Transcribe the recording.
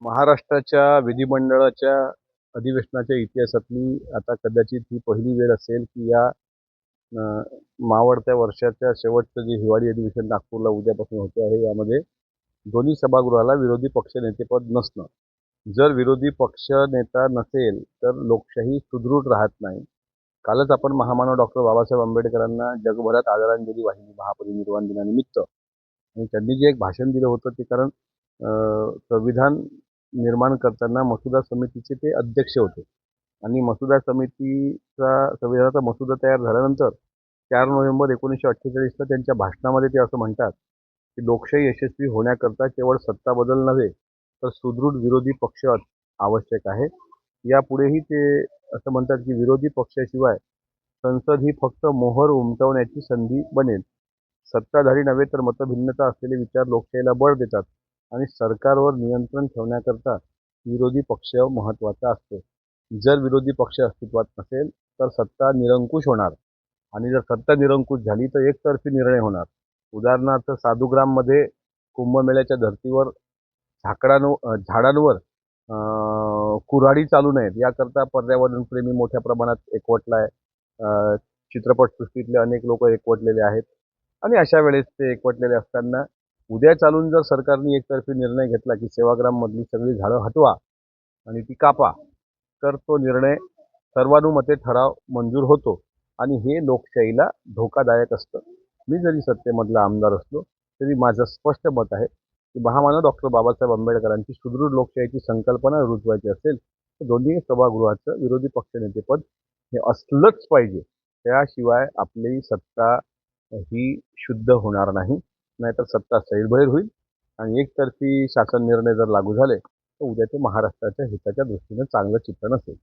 महाराष्ट्राच्या विधिमंडळाच्या अधिवेशनाच्या इतिहासातली आता कदाचित ही पहिली वेळ असेल की या अ, मावळत्या वर्षाच्या शेवटचं जे हिवाळी अधिवेशन नागपूरला उद्यापासून होते आहे, यामध्ये दोन्ही सभागृहाला विरोधी पक्षनेतेपद नसणं. जर विरोधी पक्षनेता नसेल तर लोकशाही सुदृढ राहत नाही. कालच आपण महामानव डॉक्टर बाबासाहेब आंबेडकरांना जगभरात आदरांजली वाहिली महापरिनिर्वाण दिनानिमित्त. आणि त्यांनी जे एक भाषण दिलं होतं ते कारण संविधान निर्माण करताना मसुदा समितीचे ते अध्यक्ष होते. आणि मसुदा समितीचा संविधानाचा मसुदा तयार झाल्यानंतर 4 नोव्हेंबर 1948ला त्यांच्या भाषणामध्ये ते असं म्हणतात की लोकशाही यशस्वी होण्याकरता केवळ सत्ता बदल नव्हे तर सुदृढ विरोधी पक्ष आवश्यक आहे. यापुढेही ते असं म्हणतात की विरोधी पक्षाशिवाय संसद ही फक्त मोहर उमटवण्याची संधी बनेल. सत्ताधारी नव्हे तर मतभिन्नता असलेले विचार लोकशाहीला बळ देतात आणि सरकारवर नियंत्रण ठेवण्याकरता विरोधी पक्ष महत्त्वाचा असतो. जर विरोधी पक्ष अस्तित्वात नसेल तर सत्ता निरंकुश होणार आणि जर सत्ता निरंकुश झाली तर एकतर्फी निर्णय होणार. उदाहरणार्थ साधुग्राममध्ये कुंभमेळ्याच्या धर्तीवर झाडांवर कुऱ्हाडी चालू नयेत याकरता पर्यावरणप्रेमी मोठ्या प्रमाणात एकवटला आहे. चित्रपटसृष्टीतले अनेक लोक एकवटलेले आहेत आणि अशा वेळेस ते एकवटलेले असताना उद्या चालून जर सरकारने एकतर्फी निर्णय घेतला की सेवाग्राममधली सगळी झाडं हटवा आणि ती कापा, तर तो निर्णय सर्वानुमते ठराव मंजूर होतो आणि हे लोकशाहीला धोकादायक असतं. मी जरी सत्तेमधला आमदार असलो तरी माझं स्पष्ट मत आहे की महामानव डॉक्टर बाबासाहेब आंबेडकरांची सुदृढ लोकशाहीची संकल्पना रुजवायची असेल तर दोन्ही सभागृहाचं विरोधी पक्षनेतेपद हे असलंच पाहिजे. त्याशिवाय आपली सत्ता ही शुद्ध होणार नाही. नाहीतर सत्ता सैलभैर होईल आणि एकतर्फी शासन निर्णय जर लागू झाले तर उद्याचे महाराष्ट्राच्या हिताच्या दृष्टीनं चांगलं चित्र नसेल.